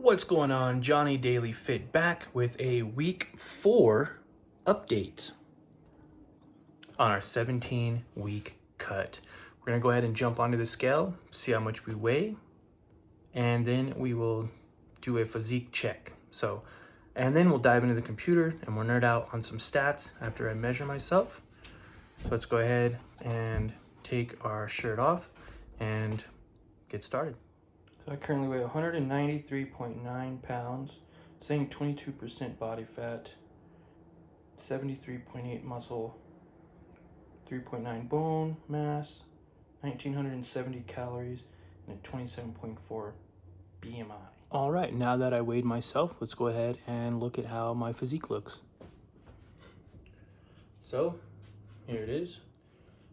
What's going on? Johnny Daily Fit back with a week 4 update on our 17-week cut. We're going to go ahead and jump onto the scale, see how much we weigh, and then we will do a physique check. And then we'll dive into the computer and we'll nerd out on some stats after I measure myself. So let's go ahead and take our shirt off and get started. So I currently weigh 193.9 pounds, saying 22% body fat, 73.8 muscle, 3.9 bone mass, 1970 calories, and a 27.4 BMI. All right, now that I weighed myself, let's go ahead and look at how my physique looks. So here it is,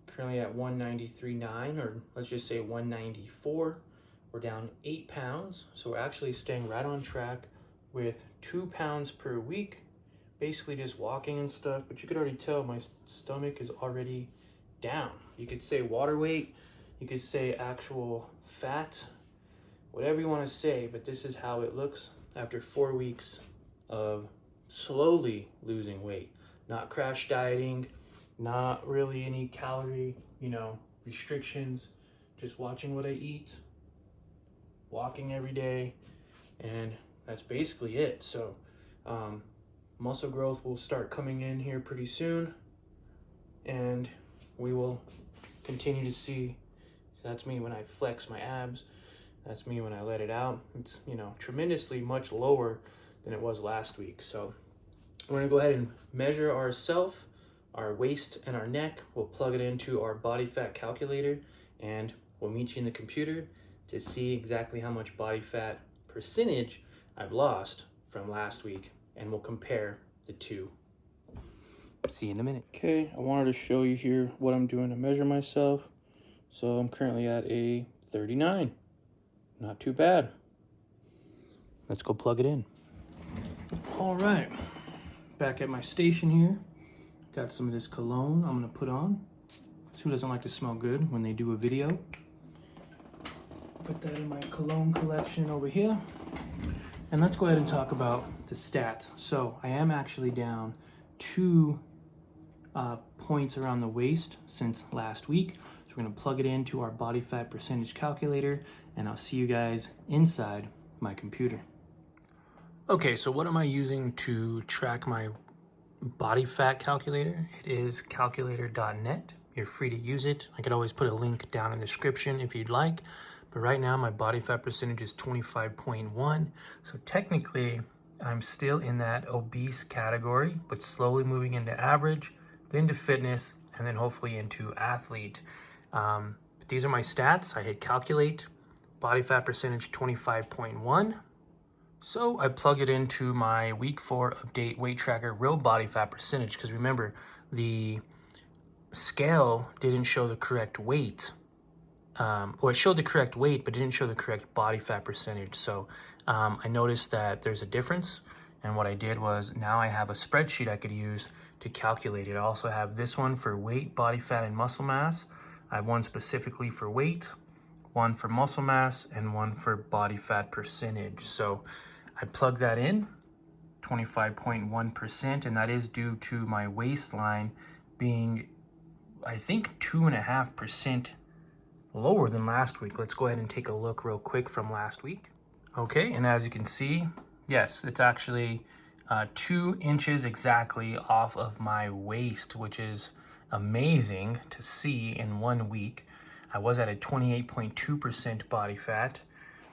currently at 193.9, or let's just say 194. We're down 8 pounds, so we're actually staying right on track with 2 pounds per week, basically just walking and stuff. But you could already tell my stomach is already down. You could say water weight, you could say actual fat, whatever you want to say, but this is how it looks after 4 weeks of slowly losing weight. Not crash dieting, not really any calorie, restrictions, just watching what I eat, walking every day, and that's basically it. So muscle growth will start coming in here pretty soon, and we will continue to see. That's me when I flex my abs, that's me when I let it out. It's tremendously much lower than it was last week. So we're gonna go ahead and measure ourselves, our waist and our neck. We'll plug it into our body fat calculator, and we'll meet you in the computer to see exactly how much body fat percentage I've lost from last week, and we'll compare the two. See you in a minute. Okay, I wanted to show you here what I'm doing to measure myself. So I'm currently at a 39. Not too bad. Let's go plug it in. All right, back at my station here. Got some of this cologne I'm gonna put on. Who doesn't like to smell good when they do a video? Put that in my cologne collection over here. And let's go ahead and talk about the stats. So I am actually down 2 points around the waist since last week. So we're gonna plug it into our body fat percentage calculator, and I'll see you guys inside my computer. Okay, so what am I using to track my body fat calculator? It is calculator.net. You're free to use it. I could always put a link down in the description if you'd like. But right now my body fat percentage is 25.1. So technically I'm still in that obese category, but slowly moving into average, then to fitness, and then hopefully into athlete. But these are my stats. I hit calculate, body fat percentage 25.1. So I plug it into my week 4 update weight tracker real body fat percentage, because remember, the scale didn't show the correct weight. It showed the correct weight, but didn't show the correct body fat percentage. So I noticed that there's a difference. And what I did was, now I have a spreadsheet I could use to calculate it. I also have this one for weight, body fat, and muscle mass. I have one specifically for weight, one for muscle mass, and one for body fat percentage. So I plug that in, 25.1%, and that is due to my waistline being, I think, 2.5% lower than last week. Let's go ahead and take a look real quick from last week. Okay, and as you can see, yes, it's actually 2 inches exactly off of my waist, which is amazing to see in 1 week. I was at a 28.2% body fat.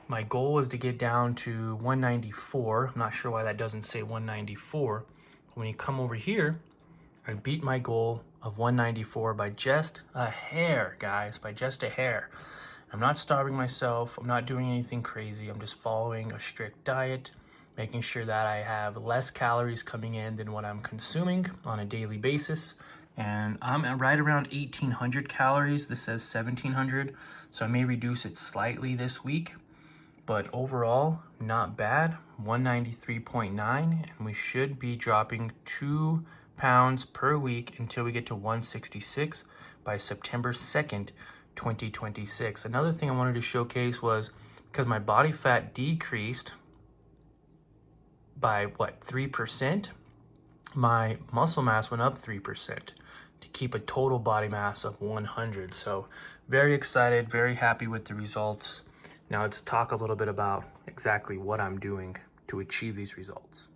My goal was to get down to 194. I'm not sure why that doesn't say 194. When you come over here, I beat my goal of 194 by just a hair, guys, by just a hair. I'm not starving myself. I'm not doing anything crazy. I'm just following a strict diet, making sure that I have less calories coming in than what I'm consuming on a daily basis. And I'm at right around 1,800 calories. This says 1,700, so I may reduce it slightly this week. But overall, not bad, 193.9, and we should be dropping 2 pounds per week until we get to 166 by September 2nd, 2026. Another thing I wanted to showcase was, because my body fat decreased by what, 3%, my muscle mass went up 3% to keep a total body mass of 100. So very excited, very happy with the results. Now let's talk a little bit about exactly what I'm doing to achieve these results.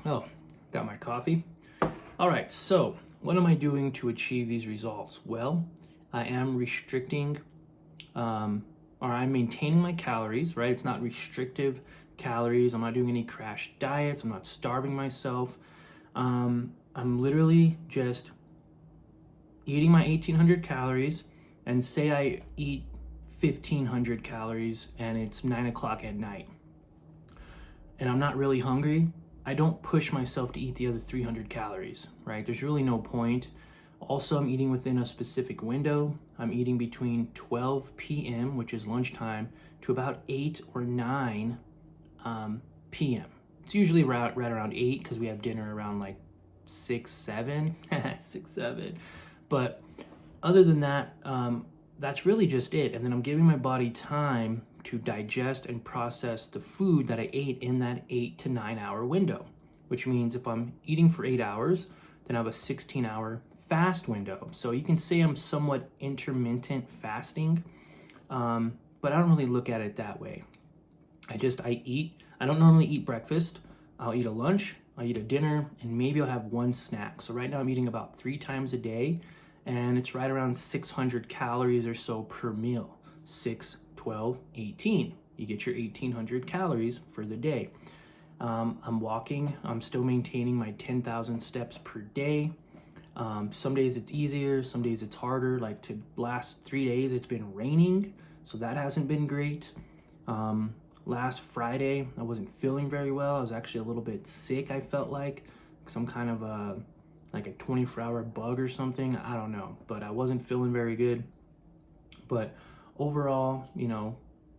Oh, got my coffee. All right, so what am I doing to achieve these results? Well, I am restricting, or I'm maintaining my calories, right? It's not restrictive calories. I'm not doing any crash diets. I'm not starving myself. I'm literally just eating my 1,800 calories, and say I eat 1,500 calories and it's 9 o'clock at night and I'm not really hungry, I don't push myself to eat the other 300 calories, right? There's really no point. Also, I'm eating within a specific window. I'm eating between 12 p.m., which is lunchtime, to about 8 or 9 p.m. It's usually right around 8 because we have dinner around like 6, 7, 6, 7. But other than that, that's really just it. And then I'm giving my body time to digest and process the food that I ate in that 8 to 9 hour window, which means if I'm eating for 8 hours, then I have a 16-hour fast window. So you can say I'm somewhat intermittent fasting, but I don't really look at it that way. I eat. I don't normally eat breakfast. I'll eat a lunch, I'll eat a dinner, and maybe I'll have one snack. So right now I'm eating about 3 times a day, and it's right around 600 calories or so per meal. 6, 12, 18. You get your 1,800 calories for the day. I'm walking. I'm still maintaining my 10,000 steps per day. Some days it's easier, some days it's harder. Like to last 3 days, it's been raining, so that hasn't been great. Last Friday, I wasn't feeling very well. I was actually a little bit sick, I felt like some kind of like a 24-hour bug or something. I don't know, but I wasn't feeling very good. But overall,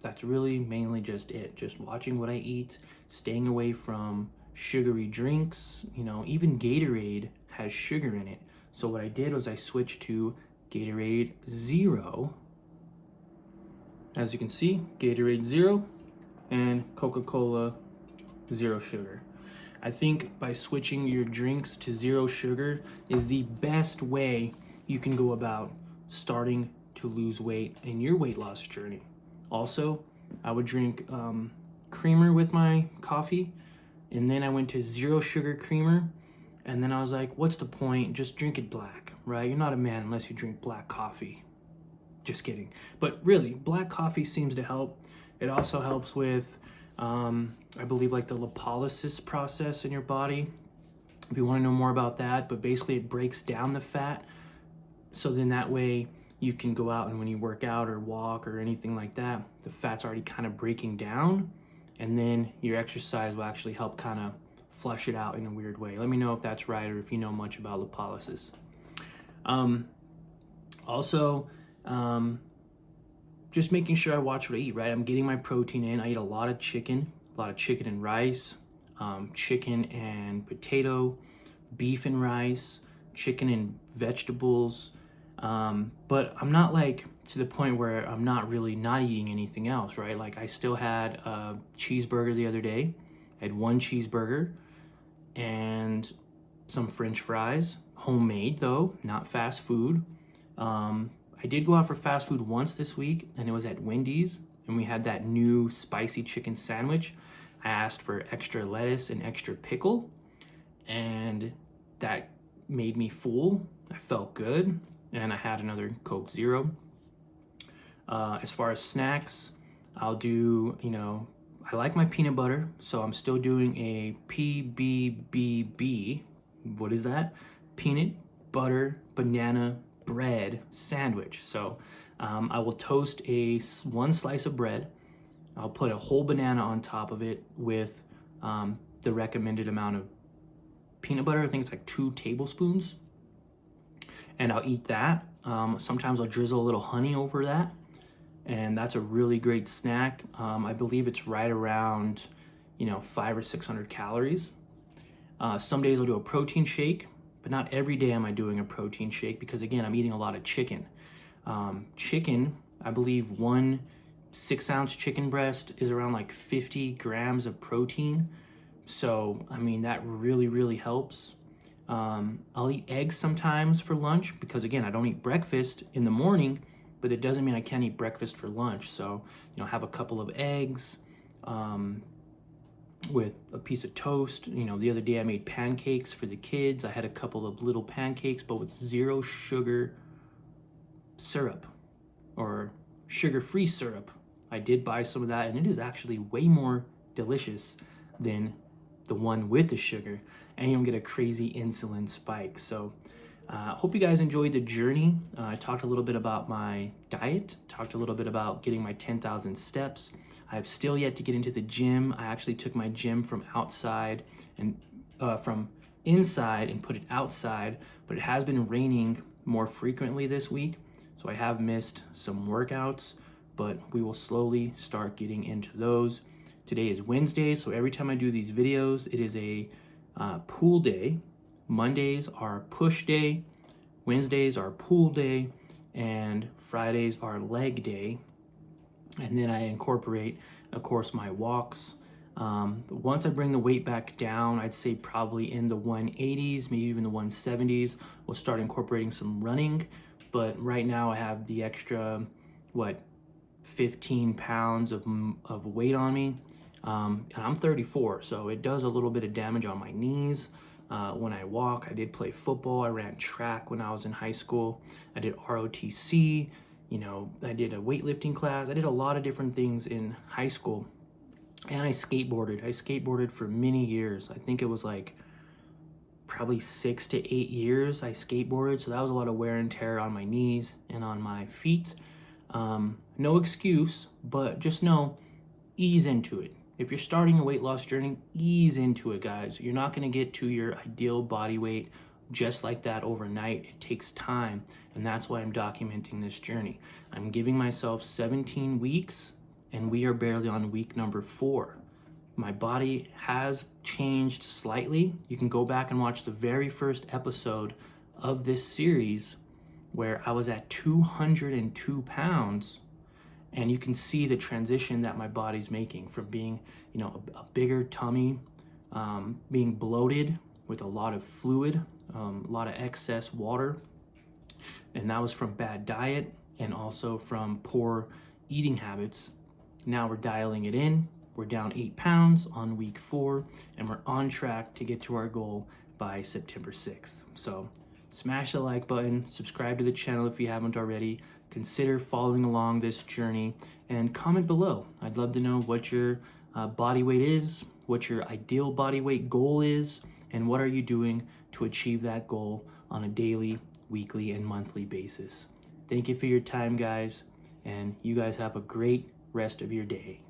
that's really mainly just it. Just watching what I eat, staying away from sugary drinks. Even Gatorade has sugar in it. So what I did was I switched to Gatorade Zero. As you can see, Gatorade Zero and Coca-Cola Zero Sugar. I think by switching your drinks to zero sugar is the best way you can go about starting to lose weight in your weight loss journey. Also, I would drink creamer with my coffee, and then I went to zero sugar creamer, and then I was like, what's the point? Just drink it black, right? You're not a man unless you drink black coffee. Just kidding. But really, black coffee seems to help. It also helps with, I believe, like the lipolysis process in your body. If you want to know more about that, but basically it breaks down the fat. So then that way you can go out and when you work out or walk or anything like that, the fat's already kind of breaking down. And then your exercise will actually help kind of flush it out in a weird way. Let me know if that's right or if you know much about lipolysis. Also, just making sure I watch what I eat, right? I'm getting my protein in. I eat a lot of chicken and rice, chicken and potato, beef and rice, chicken and vegetables. But I'm not like to the point where I'm not really not eating anything else, right? Like I still had a cheeseburger the other day. I had 1 cheeseburger and some French fries, homemade though, not fast food. I did go out for fast food once this week, and it was at Wendy's, and we had that new spicy chicken sandwich. I asked for extra lettuce and extra pickle, and that made me full. I felt good, and I had another Coke Zero. As far as snacks, I'll do, I like my peanut butter, so I'm still doing a PBBB. What is that? Peanut butter banana bread sandwich. So I will toast one slice of bread. I'll put a whole banana on top of it with the recommended amount of peanut butter. I think it's like 2 tablespoons. And I'll eat that. Sometimes I'll drizzle a little honey over that. And that's a really great snack. I believe it's right around, 500 or 600 calories. Some days I'll do a protein shake, but not every day am I doing a protein shake because again, I'm eating a lot of chicken. Chicken, I believe 1 6-ounce chicken breast is around like 50 grams of protein. So, I mean, that really, really helps. I'll eat eggs sometimes for lunch because, again, I don't eat breakfast in the morning, but it doesn't mean I can't eat breakfast for lunch. So, have a couple of eggs with a piece of toast. The other day I made pancakes for the kids. I had a couple of little pancakes, but with 0 sugar syrup or sugar-free syrup. I did buy some of that, and it is actually way more delicious than the one with the sugar, and you don't get a crazy insulin spike. So hope you guys enjoyed the journey. I talked a little bit about my diet, talked a little bit about getting my 10,000 steps. I have still yet to get into the gym. I actually took my gym from outside and from inside and put it outside, but it has been raining more frequently this week, so I have missed some workouts, but we will slowly start getting into those. Today is Wednesday, so every time I do these videos, it is a pool day. Mondays are push day, Wednesdays are pool day, and Fridays are leg day. And then I incorporate, of course, my walks. Once I bring the weight back down, I'd say probably in the 180s, maybe even the 170s, we'll start incorporating some running. But right now I have the extra, 15 pounds of weight on me. And I'm 34, so it does a little bit of damage on my knees. When I walk, I did play football. I ran track when I was in high school. I did ROTC. I did a weightlifting class. I did a lot of different things in high school. And I skateboarded. I skateboarded for many years. I think it was like probably 6 to 8 years I skateboarded. So that was a lot of wear and tear on my knees and on my feet. No excuse, but just know, ease into it. If you're starting a weight loss journey, ease into it, guys. You're not going to get to your ideal body weight just like that overnight. It takes time, and that's why I'm documenting this journey. I'm giving myself 17 weeks, and we are barely on week number 4. My body has changed slightly. You can go back and watch the very first episode of this series where I was at 202 pounds, and you can see the transition that my body's making from being, a bigger tummy, being bloated with a lot of fluid, a lot of excess water. And that was from bad diet and also from poor eating habits. Now we're dialing it in. We're down 8 pounds on week 4, and we're on track to get to our goal by September 6th. So smash the like button, subscribe to the channel if you haven't already, consider following along this journey, and comment below. I'd love to know what your body weight is, what your ideal body weight goal is, and what are you doing to achieve that goal on a daily, weekly, and monthly basis. Thank you for your time, guys, and you guys have a great rest of your day.